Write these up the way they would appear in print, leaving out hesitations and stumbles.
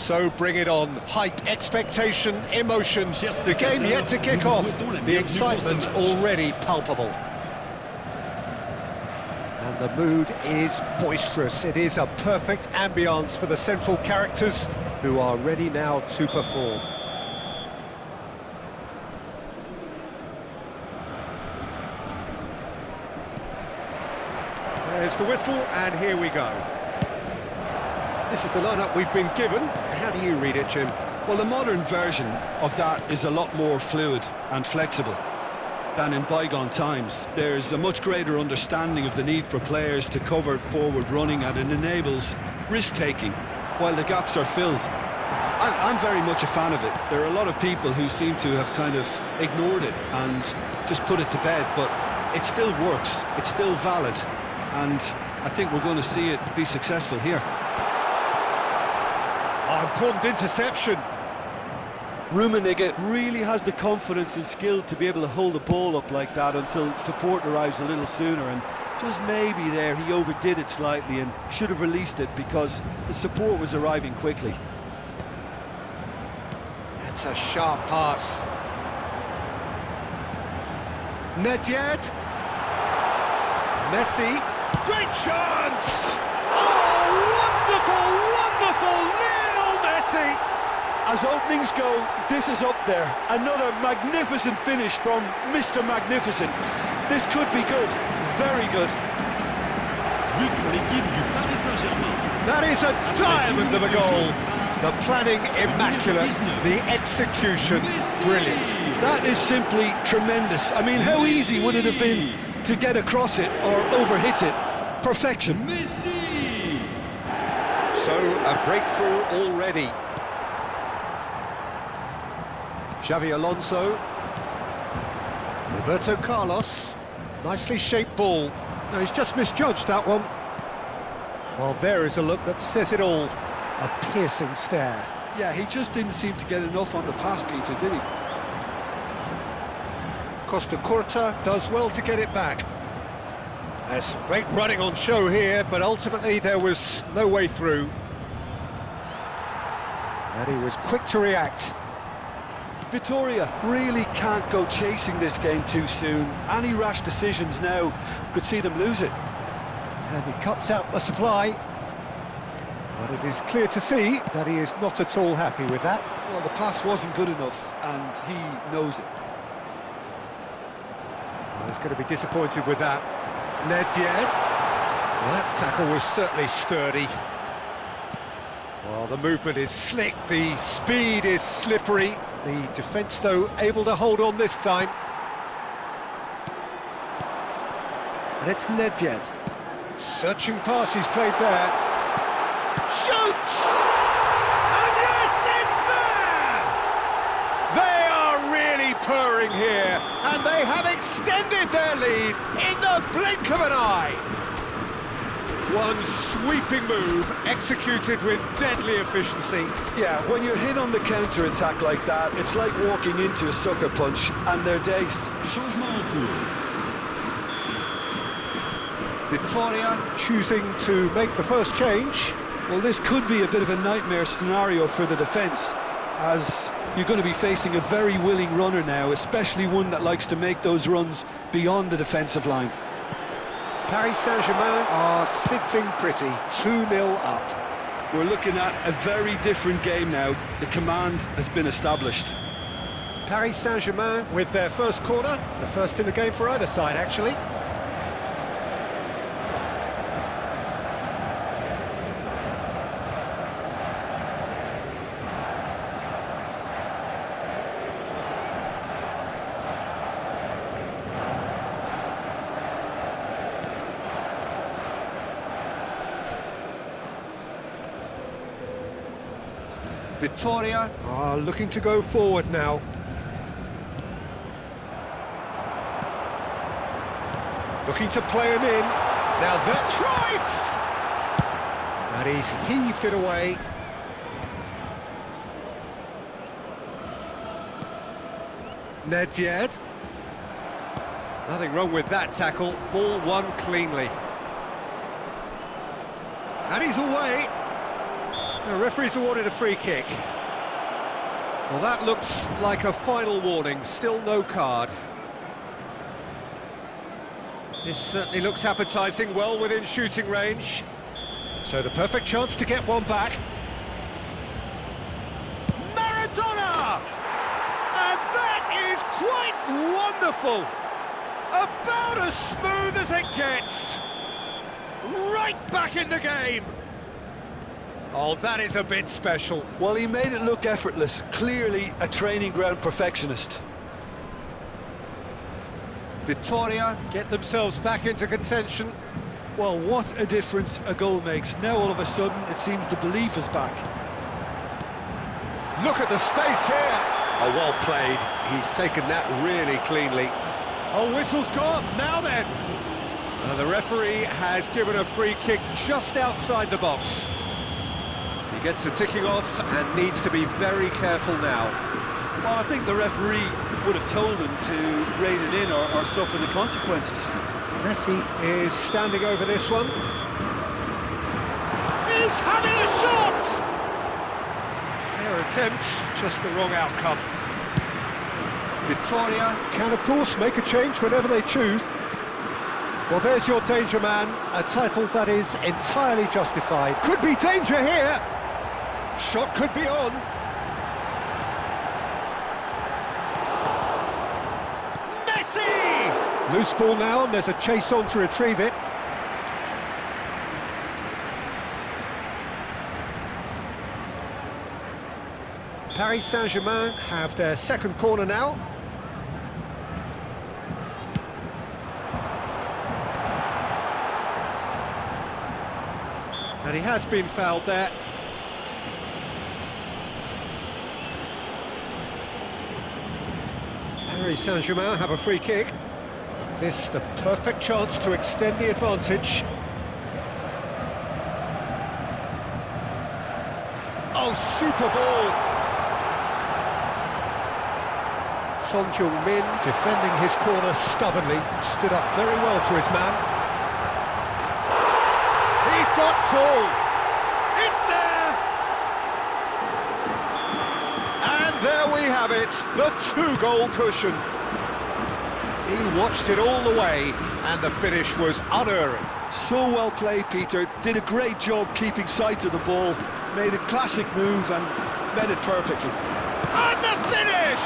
So bring it on. Hype, expectation, emotion. The game yet to kick off. The excitement already palpable. And the mood is boisterous. It is a perfect ambience for the central characters who are ready now to perform. There's the whistle, and here we go. This is the lineup we've been given. How do you read it, Jim? Well, the modern version of that is a lot more fluid and flexible than in bygone times. There's a much greater understanding of the need for players to cover forward running, and it enables risk-taking while the gaps are filled. I'm very much a fan of it. There are a lot of people who seem to have kind of ignored it and just put it to bed, but it still works, it's still valid, and I think we're going to see it be successful here. Oh, important interception. Rummenigge really has the confidence and skill to be able to hold the ball up like that until support arrives a little sooner, and just maybe there he overdid it slightly and should have released it because the support was arriving quickly. It's a sharp pass. Nedved. Messi. Great chance! Oh, wonderful, wonderful Lionel Messi! As openings go, this is up there. Another magnificent finish from Mr. Magnificent. This could be good, very good. That is a diamond of a goal. The planning immaculate, the execution brilliant. That is simply tremendous. I mean, how easy would it have been to get across it or overhit it? Perfection. So, a breakthrough already. Xavi Alonso. Roberto Carlos. Nicely shaped ball. No, he's just misjudged that one. Well, there is a look that says it all. A piercing stare. Yeah, he just didn't seem to get enough on the pass, Peter, did he? Costa Curta does well to get it back. There's some great running on show here, but ultimately there was no way through. And he was quick to react. Vitoria really can't go chasing this game too soon. Any rash decisions now could see them lose it. And he cuts out the supply. But it is clear to see that he is not at all happy with that. Well, the pass wasn't good enough, and he knows it. Well, he's going to be disappointed with that. Nedved. Well, that tackle was certainly sturdy. Well, the movement is slick, the speed is slippery. The defence, though, able to hold on this time. And it's Nedved. Searching pass he's played there. Shoots! And yes, it's there! They are really purring here, and they have extended their lead in the blink of an eye. One sweeping move, executed with deadly efficiency. Yeah, when you're hit on the counter-attack like that, it's like walking into a sucker punch, and they're dazed. Vitoria choosing to make the first change. Well, this could be a bit of a nightmare scenario for the defence, as you're going to be facing a very willing runner now, especially one that likes to make those runs beyond the defensive line. Paris Saint-Germain are sitting pretty, 2-0 up. We're looking at a very different game now. The command has been established. Paris Saint-Germain with their first corner, the first in the game for either side, actually. Vitoria are looking to go forward now. Looking to play him in. Now that Cruyff! And he's heaved it away. Nedved. Nothing wrong with that tackle. Ball won cleanly. And he's away. The referee's awarded a free kick. Well, that looks like a final warning, still no card. This certainly looks appetising, well within shooting range. So the perfect chance to get one back. Maradona! And that is quite wonderful! About as smooth as it gets! Right back in the game! Oh, that is a bit special. Well, he made it look effortless. Clearly a training ground perfectionist. Victoria get themselves back into contention. Well, what a difference a goal makes. Now all of a sudden it seems the belief is back. Look at the space here. Oh, well played. He's taken that really cleanly. Oh, whistle's gone. Now then. The referee has given a free kick just outside the box. He gets the ticking off and needs to be very careful now. Well, I think the referee would have told him to rein it in or suffer the consequences. Messi is standing over this one. He's having a shot! Fair attempt, just the wrong outcome. Victoria can, of course, make a change whenever they choose. Well, there's your danger man, a title that is entirely justified. Could be danger here! Shot could be on. Messi! Loose ball now, and there's a chase on to retrieve it. Paris Saint-Germain have their second corner now. And he has been fouled there. Paris Saint-Germain have a free kick. This the perfect chance to extend the advantage. Oh, super ball! Son Heung-min defending his corner stubbornly, stood up very well to his man. He's got full! It's there! And there we have it, the two-goal cushion. He watched it all the way, and the finish was unerring. So well played, Peter. Did a great job keeping sight of the ball. Made a classic move and met it perfectly. And the finish!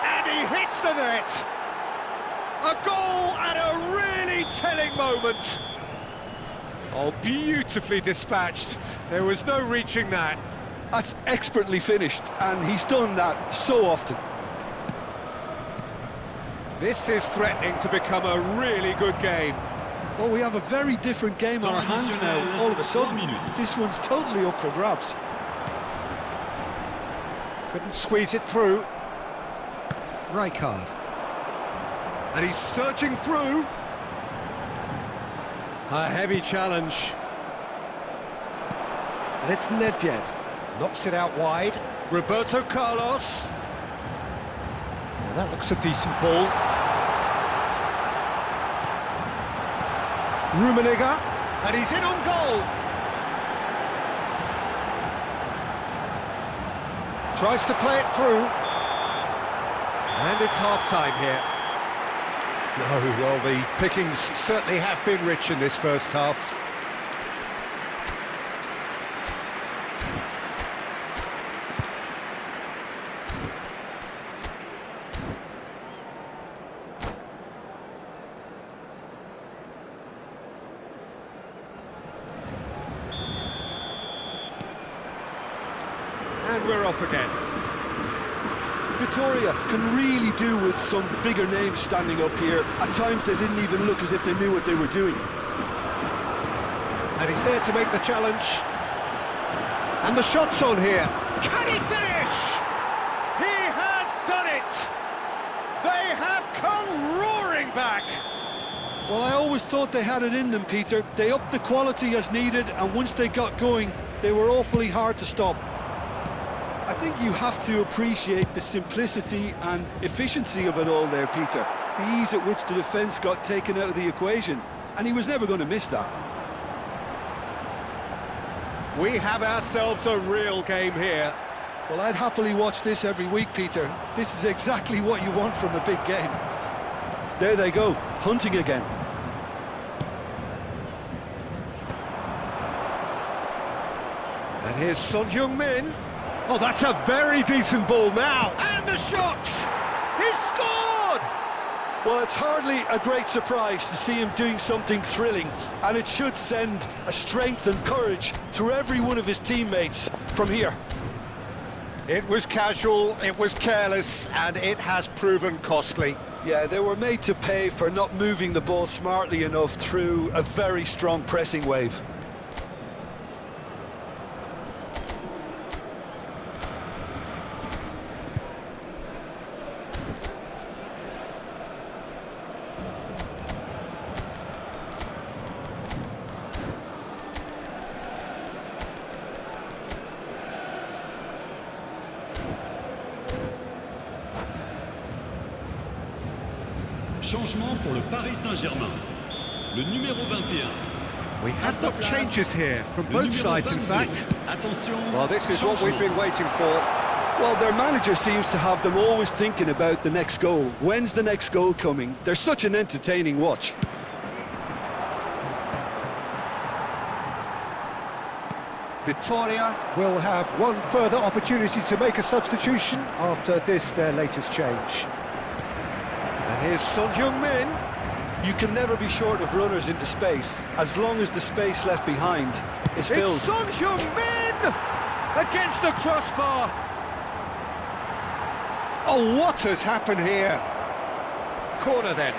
And he hits the net. A goal at a really telling moment. Oh, beautifully dispatched. There was no reaching that. That's expertly finished, and he's done that so often. This is threatening to become a really good game. Well, we have a very different game on our hands now, all of a sudden. This one's totally up for grabs. Couldn't squeeze it through. Rijkaard. And he's surging through. A heavy challenge. And it's Nedved. Knocks it out wide. Roberto Carlos. Now that looks a decent ball. Rummenigge, and he's in on goal. Tries to play it through. And it's half-time here. No, well, the pickings certainly have been rich in this first half. And we're off again. Victoria can really do with some bigger names standing up here. At times they didn't even look as if they knew what they were doing. And he's there to make the challenge. And the shot's on here. Can he finish? He has done it! They have come roaring back! Well, I always thought they had it in them, Peter. They upped the quality as needed, and once they got going, they were awfully hard to stop. I think you have to appreciate the simplicity and efficiency of it all there, Peter. The ease at which the defence got taken out of the equation, and he was never going to miss that. We have ourselves a real game here. Well, I'd happily watch this every week, Peter. This is exactly what you want from a big game. There they go, hunting again. And here's Son Heung-min. Oh, that's a very decent ball now. And the shot! He's scored! Well, it's hardly a great surprise to see him doing something thrilling, and it should send a strength and courage through every one of his teammates from here. It was casual, it was careless, and it has proven costly. Yeah, they were made to pay for not moving the ball smartly enough through a very strong pressing wave. Changement pour le Paris Saint-Germain. Le numéro 21. We have got changes here from both sides, in fact. Attention. Well, this is what we've been waiting for. Well, their manager seems to have them always thinking about the next goal. When's the next goal coming? They're such an entertaining watch. Victoria will have one further opportunity to make a substitution after this, their latest change. And here's Son Heung-min. You can never be short of runners into space, as long as the space left behind is filled. It's Son Heung-min against the crossbar. Oh, what has happened here? Corner then.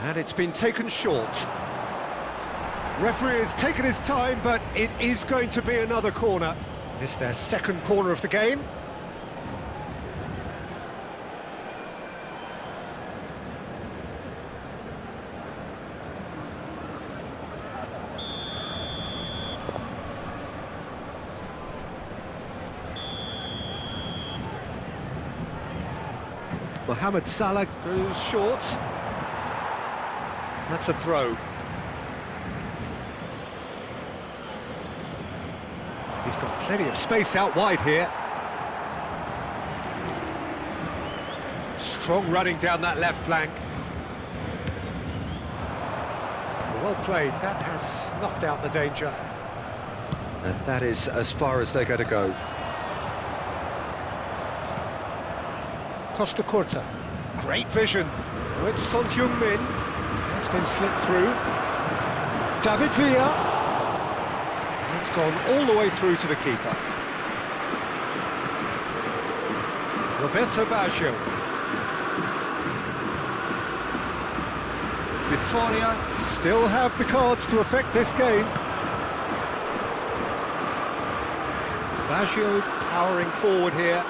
And it's been taken short. Referee has taken his time, but it is going to be another corner. It's their second corner of the game. Mohamed Salah goes short. That's a throw. He's got plenty of space out wide here. Strong running down that left flank. Well played. That has snuffed out the danger. And that is as far as they're going to go. Costa Curta. Great vision. Oh, it's Son Heung-min. It's been slipped through. David Villa. It's gone all the way through to the keeper. Roberto Baggio. Victoria still have the cards to affect this game. Baggio powering forward here.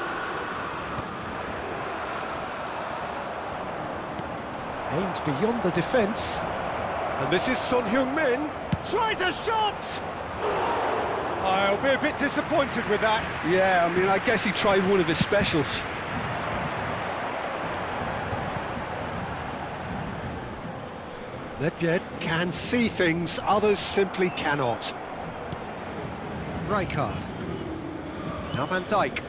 Aimed beyond the defence. And this is Son Heung-min. Tries a shot! I'll be a bit disappointed with that. Yeah, I mean, I guess he tried one of his specials. Nedved can see things others simply cannot. Rijkaard. Now Van Dijk.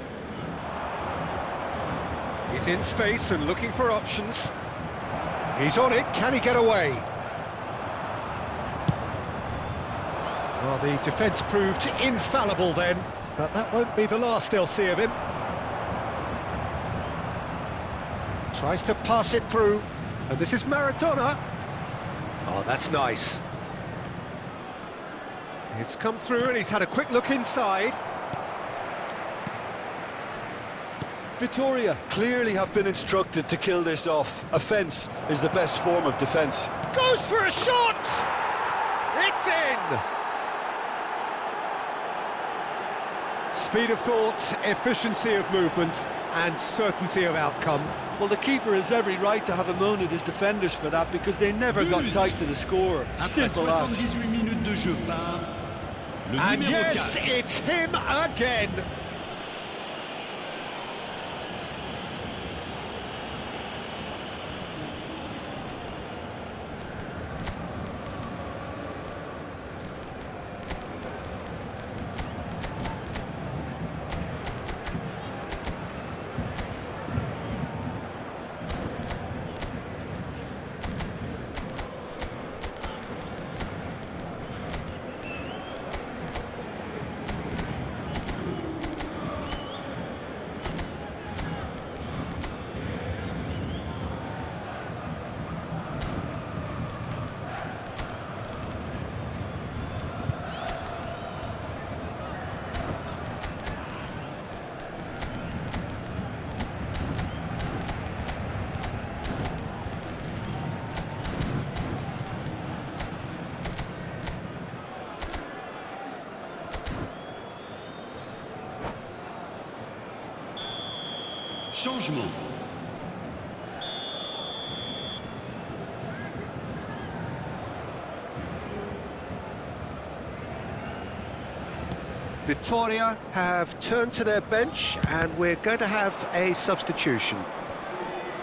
He's in space and looking for options. He's on it, can he get away? Well, the defence proved infallible then, but that won't be the last they'll see of him. Tries to pass it through, and this is Maradona. Oh, that's nice. It's come through and he's had a quick look inside. Victoria clearly have been instructed to kill this off. Offence is the best form of defence. Goes for a shot! It's in! Speed of thought, efficiency of movement, and certainty of outcome. Well, the keeper has every right to have a moan at his defenders for that because they never got tight to the score. Après Simple as. 78 minutes de jeu par le And numéro yes, 4. it's him again. Changement. Victoria have turned to their bench and we're going to have a substitution.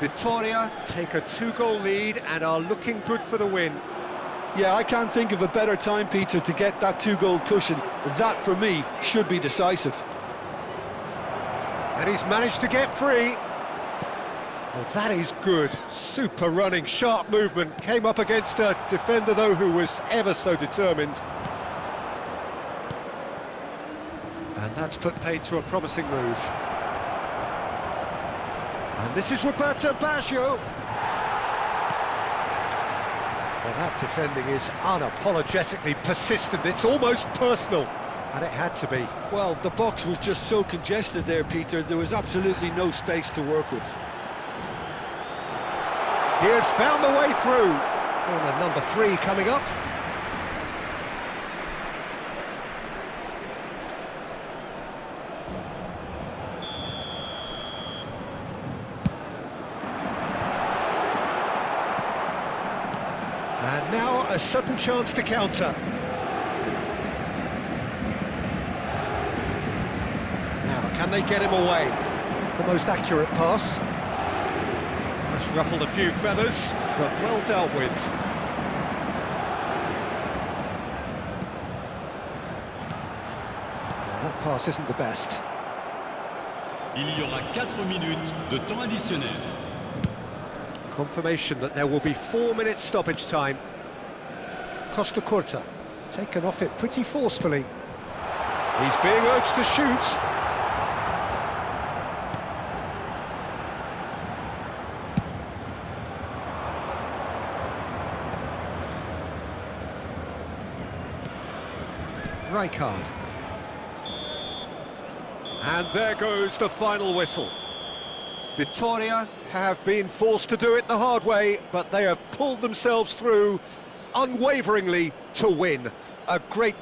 Victoria take a 2-goal lead and are looking good for the win. Yeah, I can't think of a better time, Peter, to get that 2-goal cushion. That, for me, should be decisive. And he's managed to get free. Well, that is good. Super running, sharp movement. Came up against a defender, though, who was ever so determined. And that's put paid to a promising move. And this is Roberto Baggio. Well, that defending is unapologetically persistent. It's almost personal. And it had to be. Well, the box was just so congested there, Peter. There was absolutely no space to work with. He has found the way through. Corner number 3 coming up. And now a sudden chance to counter. Now, can they get him away? The most accurate pass. That's ruffled a few feathers, but well dealt with. Well, that pass isn't the best. Il y aura 4 minutes de temps additionnel. Confirmation that there will be 4 minutes stoppage time. Costa Curta, taken off it pretty forcefully. He's being urged to shoot. Rijkaard. And there goes the final whistle. Victoria have been forced to do it the hard way, but they have pulled themselves through unwaveringly to win. A great